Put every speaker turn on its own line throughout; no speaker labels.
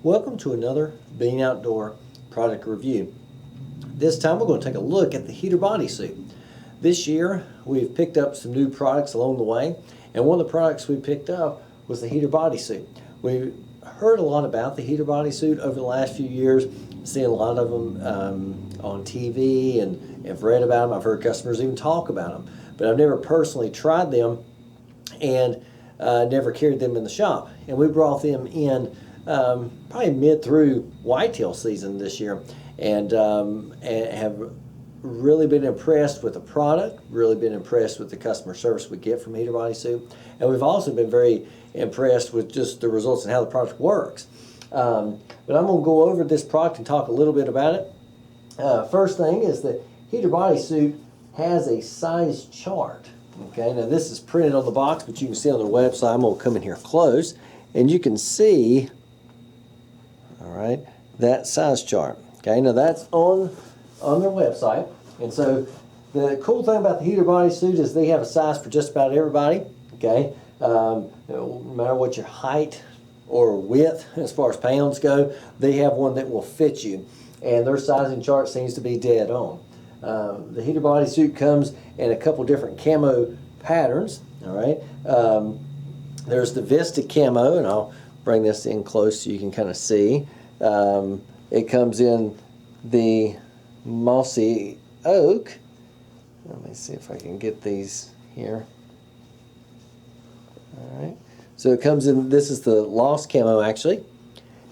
Welcome to another Being Outdoor product review. This time we're going to take a look at the heater bodysuit. This year we've picked up some new products along the way, and one of the products we picked up was the heater bodysuit. We heard a lot about the heater bodysuit over the last few years, seen a lot of them on TV and have read about them. I've heard customers even talk about them, but I've never personally tried them and never carried them in the shop. And we brought them in probably mid through whitetail season this year, and have really been impressed with the product, really been impressed with the customer service we get from Heater Bodysuit, and we've also been very impressed with just the results and how the product works. But I'm going to go over this product and talk a little bit about it. First thing is that Heater Bodysuit has a size chart. Okay, now this is printed on the box, but you can see on their website. I'm going to come in here close, and you can see, all right, that size chart. Okay, now that's on their website, and so the cool thing about the Heater Bodysuit is they have a size for just about everybody. Okay, no matter what your height or width as far as pounds go, they have one that will fit you, and their sizing chart seems to be dead on. The Heater Bodysuit comes in a couple different camo patterns. All right, there's the Vista camo, and I'll bring this in close so you can kind of see. It comes in the mossy oak. Let me see if I can get these here. All right, so it comes in, this is the Lost camo actually,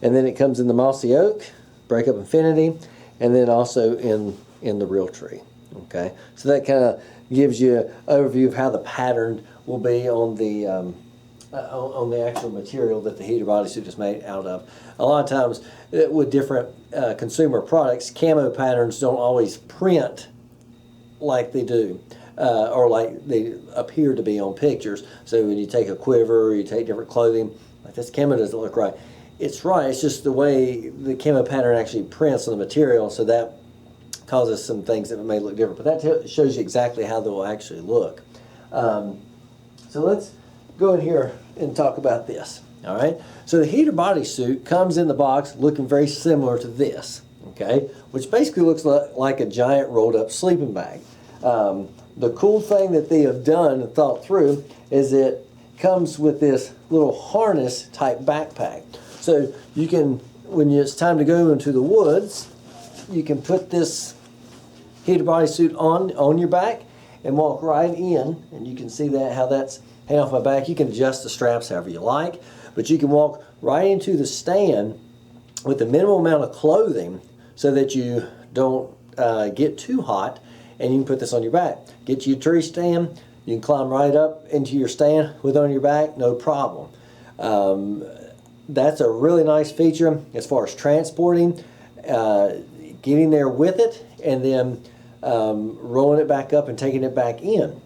and then it comes in the mossy oak, Breakup Infinity, and then also in the Realtree. Okay, so that kind of gives you an overview of how the pattern will be on the actual material that the Heater Bodysuit is made out of. A lot of times with different consumer products, camo patterns don't always print like they do, or like they appear to be on pictures. So when you take a quiver or you take different clothing, like this camo doesn't look right. It's right, it's just the way the camo pattern actually prints on the material, so that causes some things that may look different, but that shows you exactly how they will actually look. So let's go in here and talk about this. All right, so the Heater Bodysuit comes in the box looking very similar to this, okay, which basically looks like a giant rolled up sleeping bag. The cool thing that they have done and thought through is it comes with this little harness type backpack. So you can, when it's time to go into the woods, you can put this Heater Bodysuit on your back and walk right in, and you can see that how that's hanging off my back. You can adjust the straps however you like, but you can walk right into the stand with the minimal amount of clothing so that you don't get too hot, and you can put this on your back. Get you a tree stand, you can climb right up into your stand with it on your back, no problem. That's a really nice feature as far as transporting, getting there with it, and then rolling it back up and taking it back in.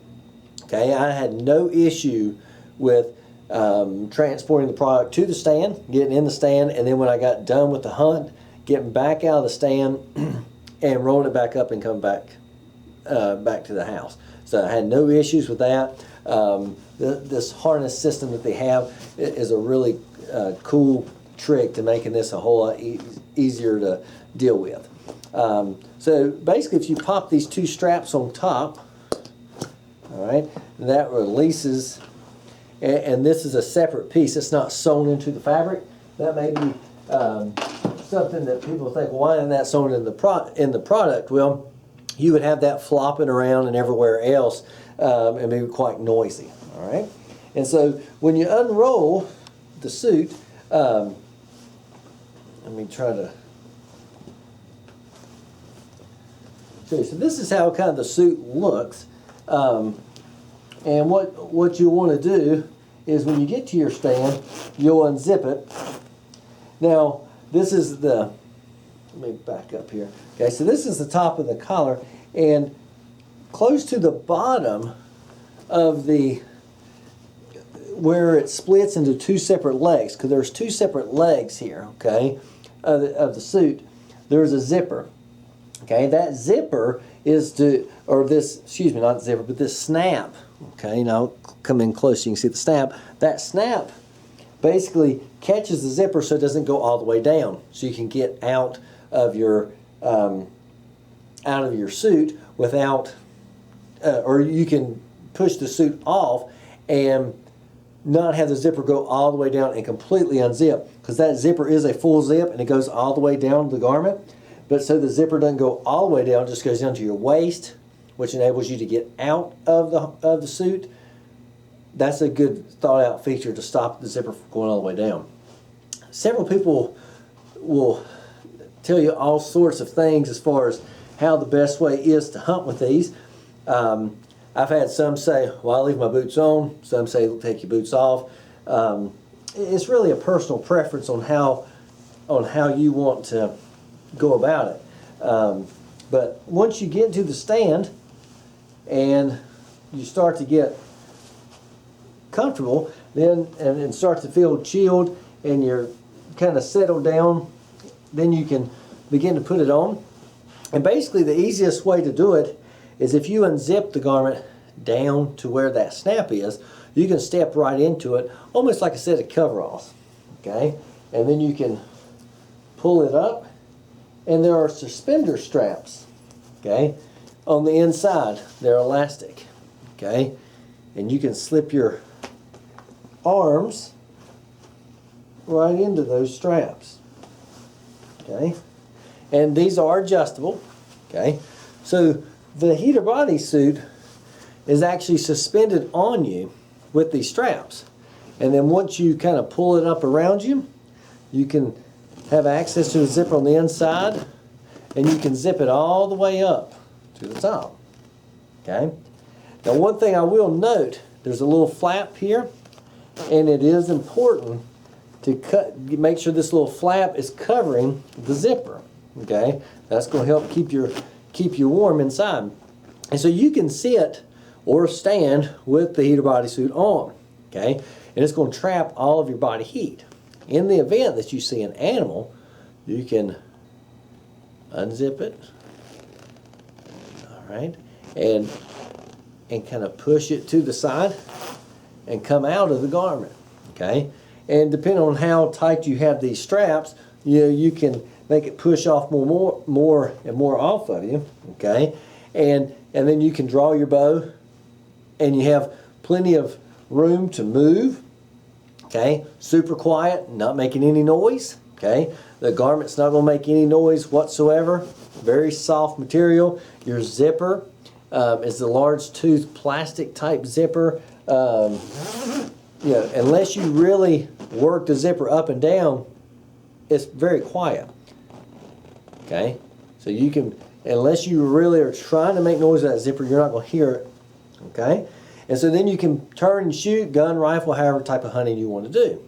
Okay, I had no issue with transporting the product to the stand, getting in the stand, and then when I got done with the hunt, getting back out of the stand and rolling it back up and come back to the house. So I had no issues with that. This harness system that they have is a really cool trick to making this a whole lot easier to deal with. So basically, if you pop these two straps on top, all right, that releases, and this is a separate piece. It's not sewn into the fabric. That may be something that people think, well, why isn't that sewn in the product? Well, you would have that flopping around and everywhere else, and be quite noisy. All right, and so when you unroll the suit, let me try to show you. So this is how kind of the suit looks. And what you want to do is when you get to your stand, you'll unzip it. Now, this is the, let me back up here. Okay, so this is the top of the collar, and close to the bottom of the, where it splits into two separate legs, because there's two separate legs here, okay, of the suit, there's a zipper. Okay, that zipper is to, or this, excuse me, not zipper, but this snap. Okay, now come in close, you can see the snap. That snap basically catches the zipper so it doesn't go all the way down, so you can get out of your suit without, or you can push the suit off and not have the zipper go all the way down and completely unzip, because that zipper is a full zip and it goes all the way down the garment. But so the zipper doesn't go all the way down, it just goes down to your waist, which enables you to get out of the suit. That's a good thought out feature to stop the zipper from going all the way down. Several people will tell you all sorts of things as far as how the best way is to hunt with these. I've had some say, well, I leave my boots on. Some say, take your boots off. It's really a personal preference on how you want to go about it. But once you get into the stand and you start to get comfortable, then and start to feel chilled and you're kind of settled down, then you can begin to put it on. And basically the easiest way to do it is if you unzip the garment down to where that snap is, you can step right into it almost like a set of coveralls. Okay? And then you can pull it up, and there are suspender straps, okay, on the inside. They're elastic, okay, and you can slip your arms right into those straps, okay, and these are adjustable, okay. So the heater bodysuit is actually suspended on you with these straps, and then once you kind of pull it up around you, you can have access to the zipper on the inside, and you can zip it all the way up to the top, okay. Now one thing I will note, there's a little flap here, and it is important to make sure this little flap is covering the zipper, okay. That's going to help keep you warm inside. And so you can sit or stand with the heater bodysuit on, okay, and it's going to trap all of your body heat. In the event that you see an animal, you can unzip it, all right, and kind of push it to the side and come out of the garment, okay. And depending on how tight you have these straps, you can make it push off more and more off of you, okay. And then you can draw your bow, and you have plenty of room to move. Okay, super quiet, not making any noise. Okay, the garment's not going to make any noise whatsoever. Very soft material. Your zipper is the large tooth plastic type zipper. Unless you really work the zipper up and down, it's very quiet. Okay, so you can, unless you really are trying to make noise with that zipper, you're not going to hear it. Okay. And so then you can turn and shoot, gun, rifle, however type of hunting you want to do.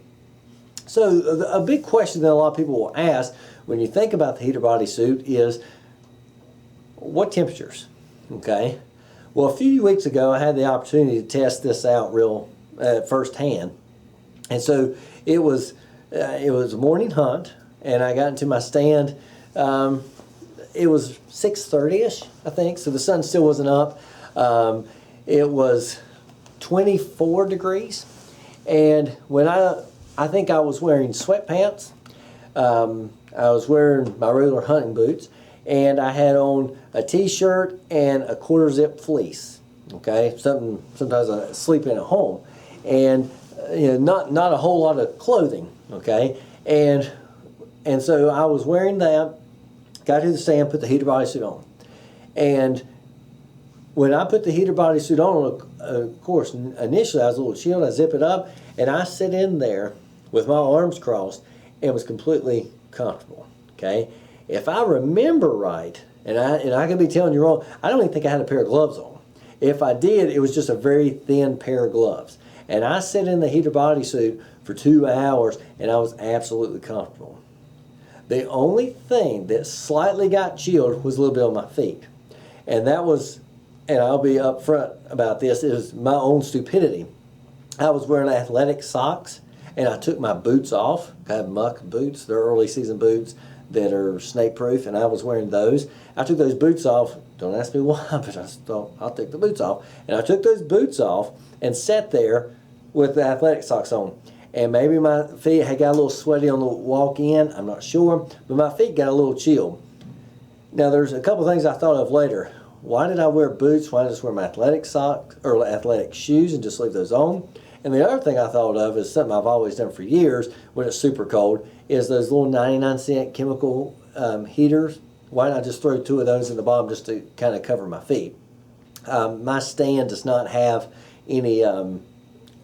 So a big question that a lot of people will ask when you think about the heater bodysuit is, what temperatures? Okay. Well, a few weeks ago I had the opportunity to test this out real firsthand. And so it was a morning hunt, and I got into my stand. It was 6:30ish, I think, so the sun still wasn't up. It was 24 degrees, and when I think I was wearing sweatpants, I was wearing my regular hunting boots, and I had on a t-shirt and a quarter zip fleece, okay, sometimes I sleep in at home, and not a whole lot of clothing, okay, and so I was wearing that, got to the stand, put the heater bodysuit on, and when I put the heater bodysuit on, of course, initially I was a little chilled. I zip it up, and I sit in there with my arms crossed and was completely comfortable. Okay, if I remember right, and I could be telling you wrong, I don't even think I had a pair of gloves on. If I did, it was just a very thin pair of gloves. And I sat in the heater bodysuit for 2 hours, and I was absolutely comfortable. The only thing that slightly got chilled was a little bit on my feet, and that was. And I'll be upfront about this, it was my own stupidity. I was wearing athletic socks, and I took my boots off. I have muck boots, they're early season boots that are snake proof, and I was wearing those. I took those boots off, don't ask me why, but I thought I'll take the boots off. And I took those boots off and sat there with the athletic socks on. and maybe my feet had got a little sweaty on the walk in, I'm not sure, but my feet got a little chilled. Now there's a couple things I thought of later. Why did I wear boots? Why did I just wear my athletic socks or athletic shoes and just leave those on? And the other thing I thought of is something I've always done for years when it's super cold, is those little 99-cent chemical heaters. Why not just throw 2 of those in the bottom just to kind of cover my feet? My stand does not have any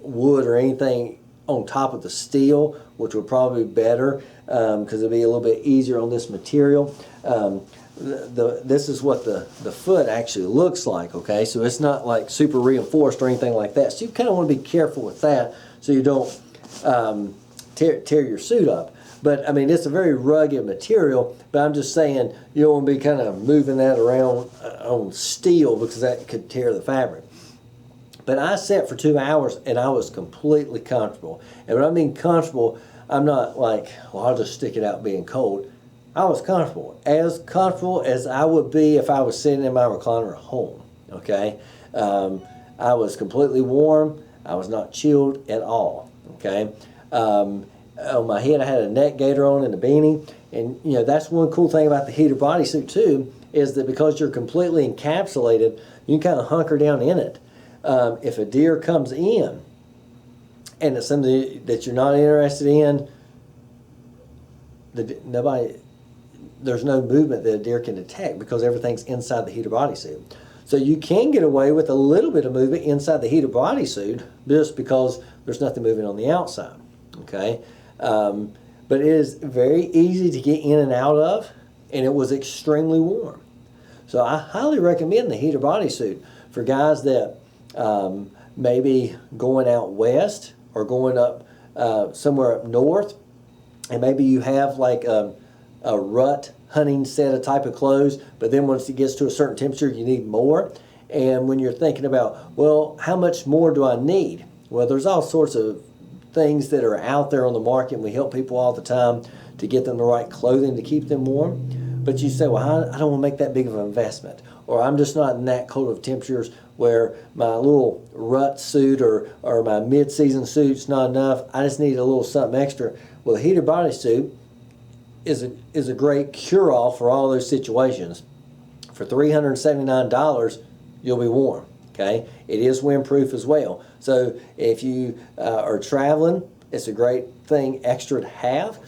wood or anything on top of the steel, which would probably be better because it'll be a little bit easier on this material. This is what the foot actually looks like, okay? So it's not like super reinforced or anything like that. So you kind of want to be careful with that so you don't tear your suit up. But I mean, it's a very rugged material, but I'm just saying you don't want to be kind of moving that around on steel because that could tear the fabric. But I sat for 2 hours and I was completely comfortable. And when I mean comfortable, I'm not like, well, I'll just stick it out being cold. I was comfortable as I would be if I was sitting in my recliner at home, okay? I was completely warm. I was not chilled at all, okay? On my head, I had a neck gaiter on and a beanie. And, you know, that's one cool thing about the heater bodysuit, too, is that because you're completely encapsulated, you can kind of hunker down in it. If a deer comes in and it's something that you're not interested in, there's no movement that a deer can detect because everything's inside the heater bodysuit. So you can get away with a little bit of movement inside the heater bodysuit just because there's nothing moving on the outside, okay? But it is very easy to get in and out of, and it was extremely warm. So I highly recommend the heater bodysuit for guys that maybe going out west or going up somewhere up north, and maybe you have like a rut hunting set of type of clothes, but then once it gets to a certain temperature, you need more. And when you're thinking about, well, how much more do I need? Well, there's all sorts of things that are out there on the market, and we help people all the time to get them the right clothing to keep them warm. But you say, well, I don't want to make that big of an investment, or I'm just not in that cold of temperatures where my little rut suit or my mid-season suit's not enough. I just need a little something extra. Well, the heater bodysuit is a great cure-all for all those situations. For $379, you'll be warm. Okay, it is windproof as well. So if you are traveling, it's a great thing extra to have.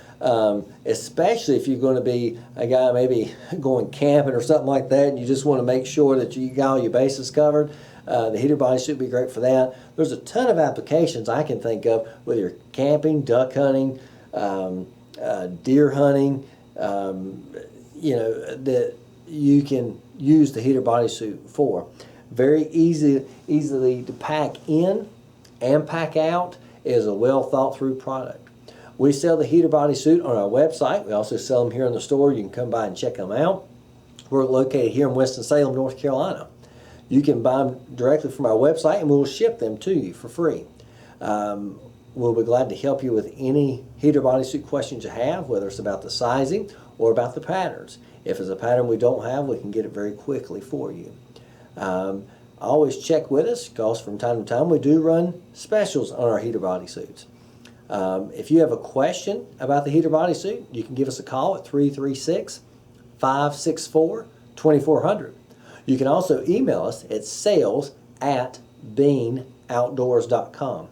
Especially if you're going to be a guy maybe going camping or something like that, and you just want to make sure that you got all your bases covered. The heater bodysuit would be great for that. There's a ton of applications I can think of, whether you're camping, duck hunting, deer hunting, you know, that you can use the heater bodysuit for. Very easily to pack in and pack out. Is a well thought through product. We sell the heater bodysuit on our website. We also sell them here in the store. You can come by and check them out. We're located here in Winston-Salem, North Carolina. You can buy them directly from our website and we'll ship them to you for free. We'll be glad to help you with any heater bodysuit questions you have, whether it's about the sizing or about the patterns. If it's a pattern we don't have, we can get it very quickly for you. Always check with us because from time to time we do run specials on our heater bodysuits. If you have a question about the heater bodysuit, you can give us a call at 336-564-2400. You can also email us at sales@beanoutdoors.com.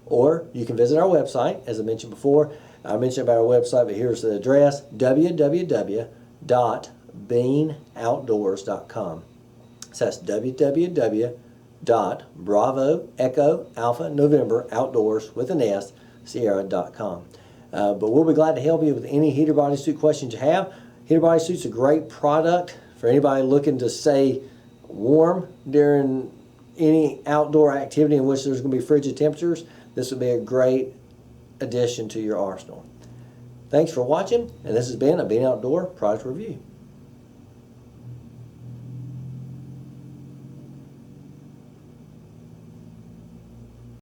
Or you can visit our website, as I mentioned before. I mentioned about our website, but here's the address, www.beanoutdoors.com. So that's www.bravo Echo Alpha November Outdoors with an S Sierra.com. But we'll be glad to help you with any heater bodysuit questions you have. Heater bodysuit's a great product for anybody looking to stay warm during any outdoor activity in which there's going to be frigid temperatures. This would be a great addition to your arsenal. Thanks for watching, and this has been a Bean Outdoor product review.